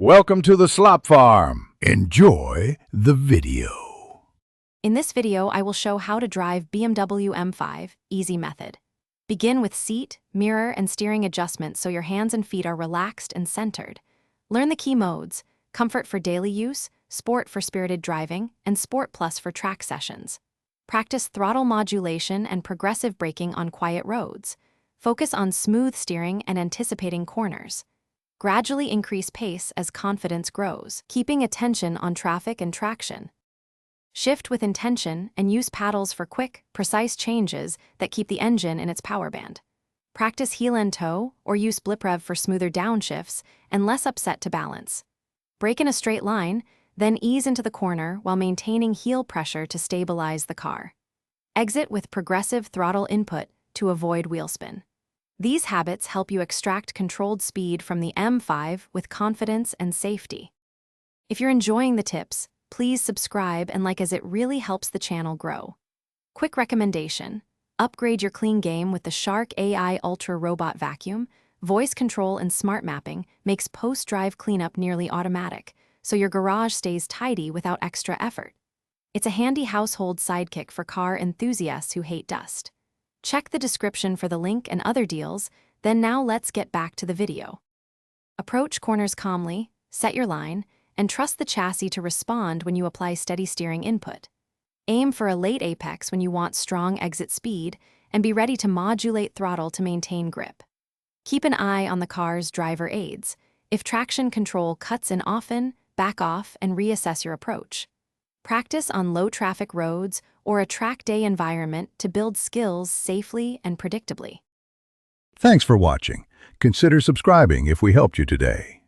Welcome to the Slop Farm. Enjoy the video. In this video, I will show how to drive BMW M5 easy method. Begin with seat, mirror, and steering adjustments so your hands and feet are relaxed and centered. Learn the key modes: Comfort for daily use, Sport for spirited driving, and Sport Plus for track sessions. Practice throttle modulation and progressive braking on quiet roads. Focus on smooth steering and anticipating corners. Gradually increase pace as confidence grows, keeping attention on traffic and traction. Shift with intention and use paddles for quick, precise changes that keep the engine in its power band. Practice heel-end toe or use blip rev for smoother downshifts and less upset to balance. Brake in a straight line, then ease into the corner while maintaining heel pressure to stabilize the car. Exit with progressive throttle input to avoid wheel spin. These habits help you extract controlled speed from the M5 with confidence and safety. If you're enjoying the tips, please subscribe and like, as it really helps the channel grow. Quick recommendation: upgrade your clean game with the Shark AI Ultra Robot Vacuum. Voice control and smart mapping makes post-drive cleanup nearly automatic, so your garage stays tidy without extra effort. It's a handy household sidekick for car enthusiasts who hate dust. Check the description for the link and other deals. Then now let's get back to the video. Approach corners calmly, set your line, and trust the chassis to respond when you apply steady steering input. Aim for a late apex when you want strong exit speed, and be ready to modulate throttle to maintain grip. Keep an eye on the car's driver aids. If traction control cuts in often, back off and reassess your approach. Practice on low-traffic roads or a track day environment to build skills safely and predictably. Thanks for watching. Consider subscribing if we helped you today.